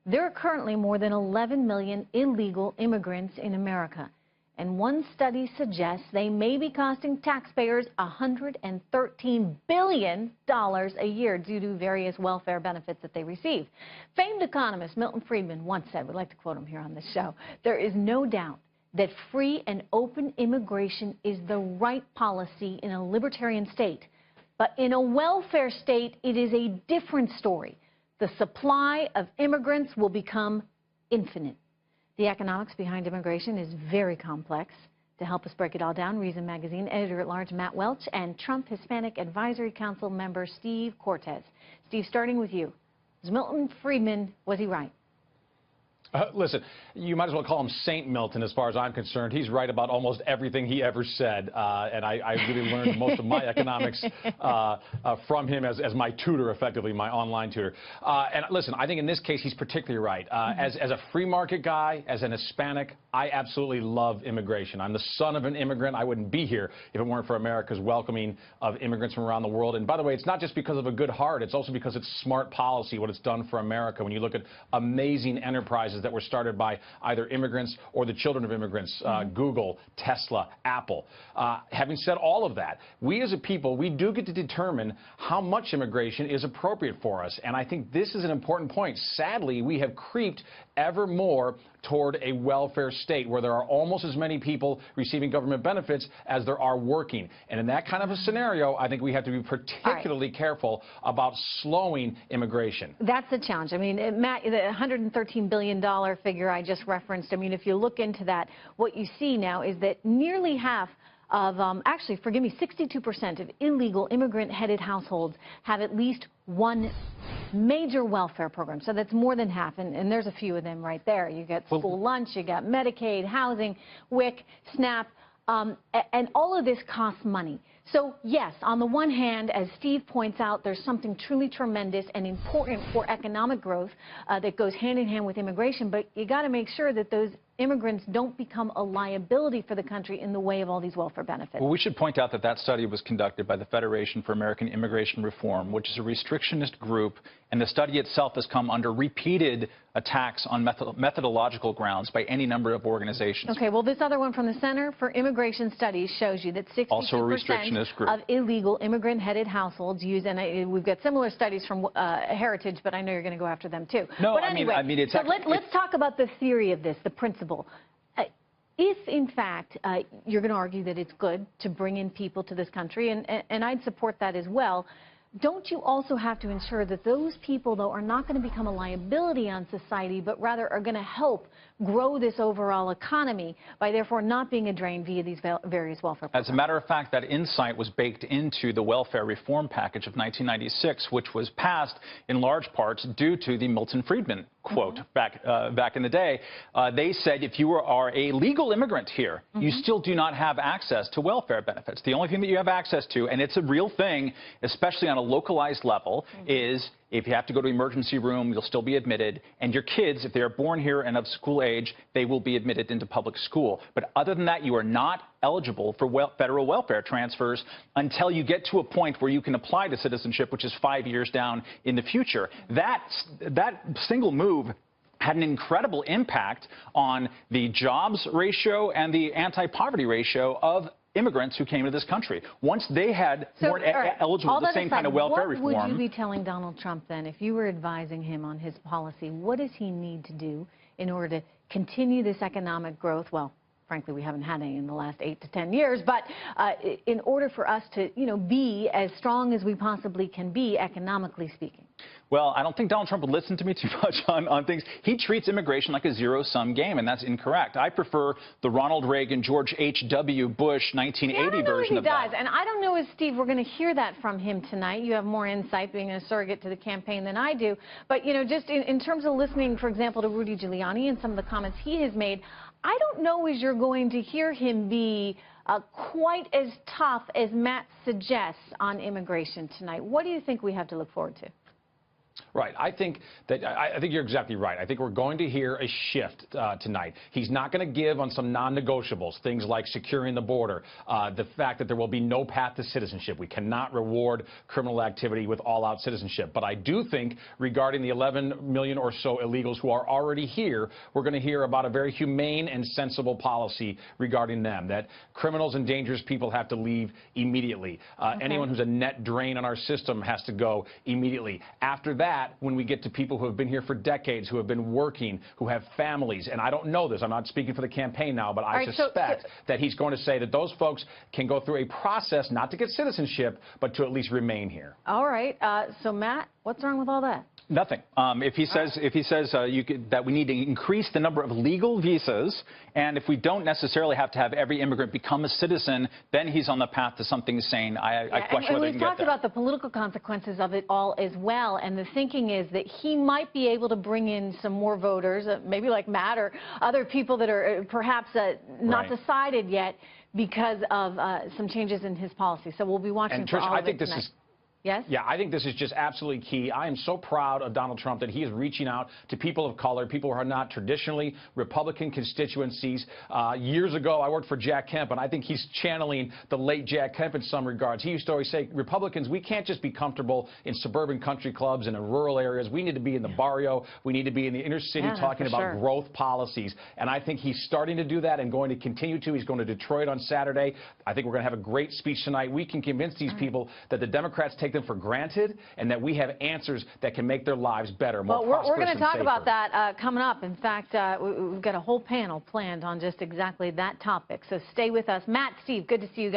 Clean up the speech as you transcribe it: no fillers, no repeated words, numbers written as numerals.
There are currently more than 11 million illegal immigrants in America. And one study suggests they may be costing taxpayers $113 billion a year due to various welfare benefits that they receive. Famed economist Milton Friedman once said, we'd like to quote him here on this show, "There is no doubt that free and open immigration is the right policy in a libertarian state. But in a welfare state, it is a different story. The supply of immigrants will become infinite." The economics behind immigration is very complex. To help us break it all down, Reason Magazine editor-at-large Matt Welch and Trump Hispanic Advisory Council member Steve Cortez. Steve, starting with you. Was Milton Friedman, was he right? Listen, you might as well call him Saint Milton as far as I'm concerned. He's right about almost everything he ever said. And I really learned most of my economics from him as my tutor, effectively, my online tutor. And listen, I think in this case, he's particularly right. As a free market guy, as an Hispanic, I absolutely love immigration. I'm the son of an immigrant. I wouldn't be here if it weren't for America's welcoming of immigrants from around the world. And by the way, it's not just because of a good heart. It's also because it's smart policy, what it's done for America. When you look at amazing enterprises that were started by either immigrants or the children of immigrants, Google, Tesla, Apple. Having said all of that, we as a people, we do get to determine how much immigration is appropriate for us. And I think this is an important point. Sadly, we have creeped ever more toward a welfare state where there are almost as many people receiving government benefits as there are working. And in that kind of a scenario, I think we have to be particularly careful about slowing immigration. That's the challenge. I mean, Matt, the $113 billion figure I just referenced, I mean, if you look into that, what you see now is that nearly half of, actually, forgive me, 62% of illegal immigrant-headed households have at least one major welfare program. So that's more than half, and there's a few of them right there. You get school lunch, you got Medicaid, housing, WIC, SNAP, and all of this costs money. So, yes, on the one hand, as Steve points out, there's something truly tremendous and important for economic growth that goes hand in hand with immigration, but you got to make sure that those immigrants don't become a liability for the country in the way of all these welfare benefits. Well, we should point out that that study was conducted by the Federation for American Immigration Reform, which is a restrictionist group, and the study itself has come under repeated attacks on methodological grounds by any number of organizations. Okay, well, this other one from the Center for Immigration Studies shows you that 62% of illegal immigrant-headed households use, and we've got similar studies from Heritage, but I know you're going to go after them too. No, but anyway, I mean it's so let's talk about the theory of this, the principle. If, in fact, you're going to argue that it's good to bring in people to this country, and I'd support that as well, don't you also have to ensure that those people, though, are not going to become a liability on society, but rather are going to help grow this overall economy by therefore not being a drain via these various welfare programs? As a matter of fact, that insight was baked into the welfare reform package of 1996, which was passed in large parts due to the Milton Friedman quote back in the day. They said if you are a legal immigrant here, you still do not have access to welfare benefits. The only thing that you have access to, and it's a real thing, especially on a localized level, is if you have to go to the emergency room, you'll still be admitted. And your kids, if they are born here and of school age, they will be admitted into public school. But other than that, you are not eligible for federal welfare transfers until you get to a point where you can apply to citizenship, which is 5 years down in the future. That single move had an incredible impact on the jobs ratio and the anti-poverty ratio of immigrants who came to this country. Once they weren't eligible for the same kind of welfare reform. What would you be telling Donald Trump then if you were advising him on his policy? What does he need to do in order to continue this economic growth? Well, frankly, we haven't had any in the last 8 to 10 years, but in order for us to, be as strong as we possibly can be, economically speaking. Well, I don't think Donald Trump would listen to me too much on things. He treats immigration like a zero-sum game, and that's incorrect. I prefer the Ronald Reagan, George H.W. Bush 1980 version of that. And I don't know if, Steve, we're going to hear that from him tonight. You have more insight being a surrogate to the campaign than I do. But, just in terms of listening, for example, to Rudy Giuliani and some of the comments he has made, I don't know as you're going to hear him be quite as tough as Matt suggests on immigration tonight. What do you think we have to look forward to? Right. I think you're exactly right. I think we're going to hear a shift tonight. He's not going to give on some non-negotiables, things like securing the border, the fact that there will be no path to citizenship. We cannot reward criminal activity with all-out citizenship. But I do think regarding the 11 million or so illegals who are already here, we're going to hear about a very humane and sensible policy regarding them, that criminals and dangerous people have to leave immediately. Anyone who's a net drain on our system has to go immediately. After that, when we get to people who have been here for decades, who have been working, who have families, and I don't know this, I'm not speaking for the campaign now, but I suspect that he's going to say that those folks can go through a process not to get citizenship, but to at least remain here. All right. So, Matt, what's wrong with all that? Nothing. If he says that we need to increase the number of legal visas, and if we don't necessarily have to have every immigrant become a citizen, then he's on the path to something sane. I question whether he can get there. We've talked about the political consequences of it all as well, and the thinking is that he might be able to bring in some more voters, maybe like Matt or other people that are perhaps not decided yet because of some changes in his policy. So we'll be watching for all of it tonight. Yes? Yeah, I think this is just absolutely key. I am so proud of Donald Trump that he is reaching out to people of color, people who are not traditionally Republican constituencies. Years ago, I worked for Jack Kemp, and I think he's channeling the late Jack Kemp in some regards. He used to always say, Republicans, we can't just be comfortable in suburban country clubs and in rural areas. We need to be in the barrio. We need to be in the inner city talking about growth policies. And I think he's starting to do that and going to continue to. He's going to Detroit on Saturday. I think we're going to have a great speech tonight. We can convince these people that the Democrats take them for granted and that we have answers that can make their lives better, more prosperous. We're going to talk about that coming up. In fact, we've got a whole panel planned on just exactly that topic. So stay with us. Matt, Steve, good to see you guys.